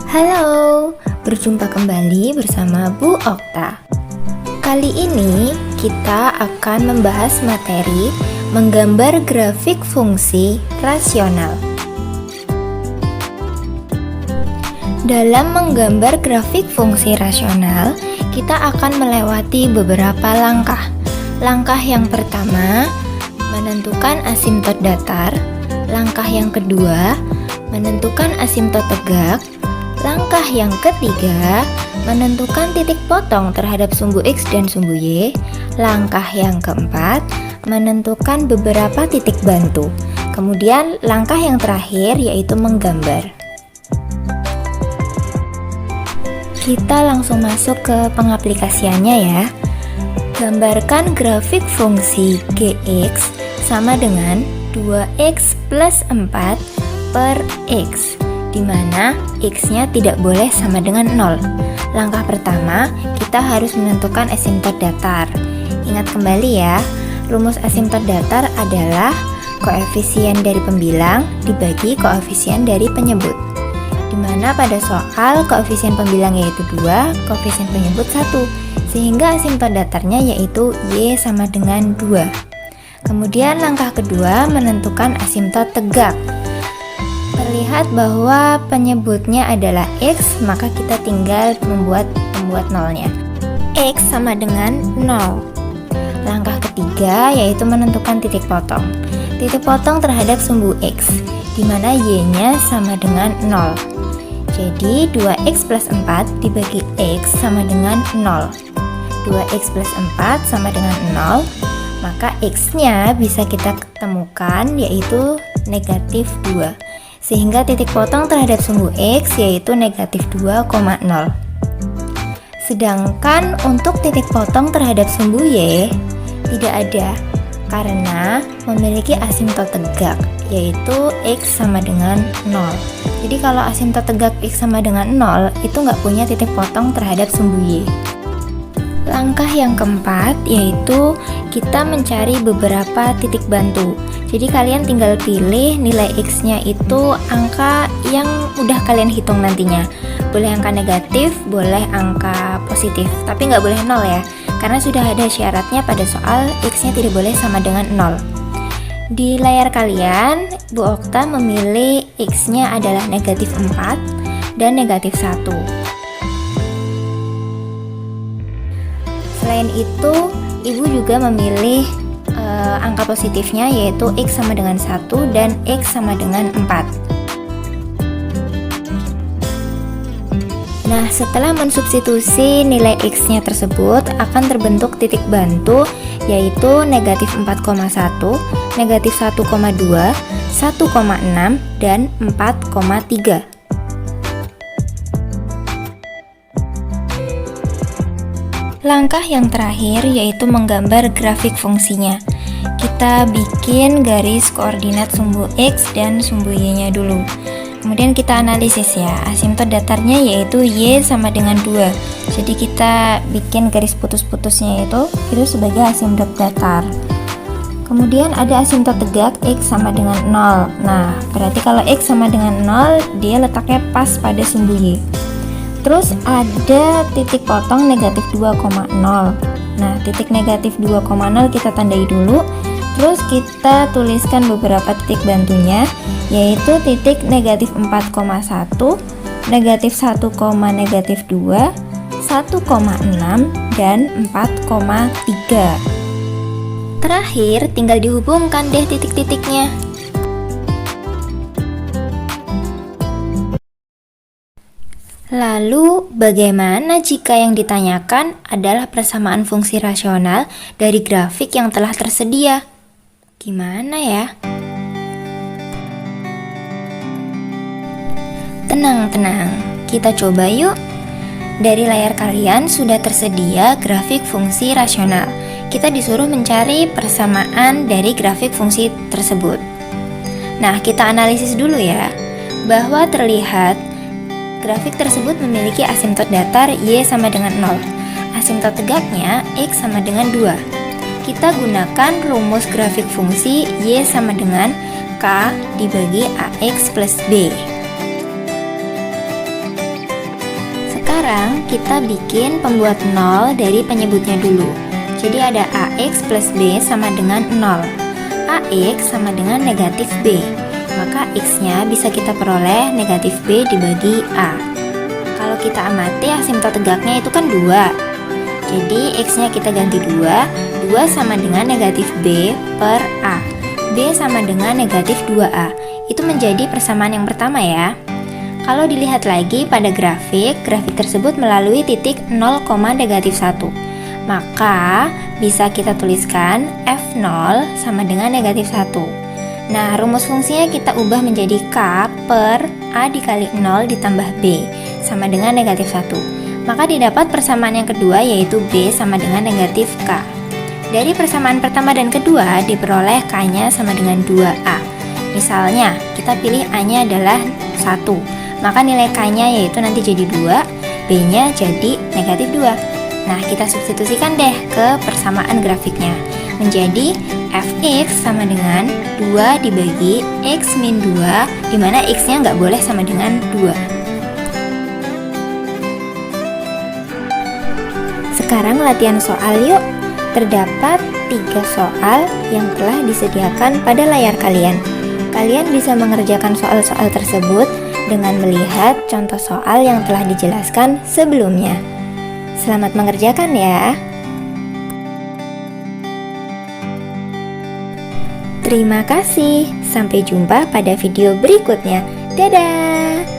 Halo, berjumpa kembali bersama Bu Okta. Kali ini kita akan membahas materi menggambar grafik fungsi rasional. Dalam menggambar grafik fungsi rasional, kita akan melewati beberapa langkah. Langkah yang pertama, menentukan asimtot datar. Langkah yang kedua, menentukan asimtot tegak. Langkah yang ketiga, menentukan titik potong terhadap sumbu X dan sumbu Y. Langkah yang keempat, menentukan beberapa titik bantu. Kemudian langkah yang terakhir yaitu menggambar. Kita langsung masuk ke pengaplikasiannya ya. Gambarkan grafik fungsi Gx sama dengan 2x plus 4 per x, di mana x-nya tidak boleh sama dengan 0. Langkah pertama, kita harus menentukan asimtot datar. Ingat kembali ya, rumus asimtot datar adalah koefisien dari pembilang dibagi koefisien dari penyebut. Di mana pada soal koefisien pembilang yaitu 2, koefisien penyebut 1, sehingga asimtot datarnya yaitu y sama dengan 2. Kemudian langkah kedua, menentukan asimtot tegak. Terlihat bahwa penyebutnya adalah x, maka kita tinggal membuat nolnya. X sama dengan 0. Langkah ketiga yaitu menentukan titik potong. Titik potong terhadap sumbu x, di mana y-nya sama dengan 0. Jadi 2x plus 4 dibagi x sama dengan 0. 2x plus 4 sama dengan 0, maka x-nya bisa kita ketemukan yaitu negatif 2. Sehingga titik potong terhadap sumbu x yaitu negatif 2,0. Sedangkan untuk titik potong terhadap sumbu y tidak ada, karena memiliki asimtot tegak yaitu x sama dengan 0. Jadi kalau asimtot tegak x sama dengan 0 itu nggak punya titik potong terhadap sumbu y. Langkah yang keempat yaitu kita mencari beberapa titik bantu. Jadi kalian tinggal pilih nilai x-nya itu angka yang udah kalian hitung nantinya. Boleh angka negatif, boleh angka positif, tapi nggak boleh 0 ya, karena sudah ada syaratnya pada soal x-nya tidak boleh sama dengan 0. Di layar kalian, Bu Okta memilih x-nya adalah negatif 4 dan negatif 1. Selain itu, Ibu juga memilih angka positifnya yaitu x sama dengan 1 dan x sama dengan 4. Nah, setelah mensubstitusi nilai x-nya tersebut akan terbentuk titik bantu yaitu negatif 4,1, negatif 1,2, 1,6, dan 4,3. Langkah yang terakhir yaitu menggambar grafik fungsinya. Kita bikin garis koordinat sumbu x dan sumbu y-nya dulu. Kemudian kita analisis ya, asimtot datarnya yaitu y sama dengan 2. Jadi kita bikin garis putus-putusnya itu sebagai asimtot datar. Kemudian ada asimtot tegak x sama dengan 0. Nah, berarti kalau x sama dengan 0, dia letaknya pas pada sumbu y. Terus ada titik potong negatif 2,0. Nah, titik negatif 2,0 kita tandai dulu. Terus kita tuliskan beberapa titik bantunya, yaitu titik negatif 4,1, negatif 1, negatif 2, 1,6, dan 4,3. Terakhir, tinggal dihubungkan deh titik-titiknya. Lalu, bagaimana jika yang ditanyakan adalah persamaan fungsi rasional dari grafik yang telah tersedia? Gimana ya? Tenang, kita coba yuk. Dari layar kalian sudah tersedia grafik fungsi rasional. Kita disuruh mencari persamaan dari grafik fungsi tersebut. Nah, kita analisis dulu ya, bahwa terlihat grafik tersebut memiliki asimtot datar y sama dengan 0. Asimtot tegaknya x sama dengan 2. Kita gunakan rumus grafik fungsi y sama dengan k dibagi ax plus b. Sekarang kita bikin pembuat 0 dari penyebutnya dulu. Jadi ada AX plus B sama dengan 0. AX sama dengan negatif B. Maka X-nya bisa kita peroleh negatif B dibagi A. Kalau kita amati asimtot tegaknya itu kan 2. Jadi X-nya kita ganti 2. 2 sama dengan negatif B per A. B sama dengan negatif 2A. Itu menjadi persamaan yang pertama ya. Kalau dilihat lagi pada grafik tersebut melalui titik 0, negatif 1. Maka bisa kita tuliskan F0 sama dengan negatif 1. Nah, rumus fungsinya kita ubah menjadi K per A dikali 0 ditambah B sama dengan negatif 1. Maka didapat persamaan yang kedua yaitu B sama dengan negatif K. Dari persamaan pertama dan kedua diperoleh K-nya sama dengan 2A. Misalnya, kita pilih A-nya adalah 1. Maka nilai K-nya yaitu nanti jadi 2, B-nya jadi negatif 2. Nah, kita substitusikan deh ke persamaan grafiknya. Menjadi Fx sama dengan 2 dibagi X min 2, dimana X-nya nggak boleh sama dengan 2. Sekarang latihan soal yuk. Terdapat 3 soal yang telah disediakan pada layar kalian. Kalian bisa mengerjakan soal-soal tersebut dengan melihat contoh soal yang telah dijelaskan sebelumnya. Selamat mengerjakan ya. Terima kasih. Sampai jumpa pada video berikutnya. Dadah.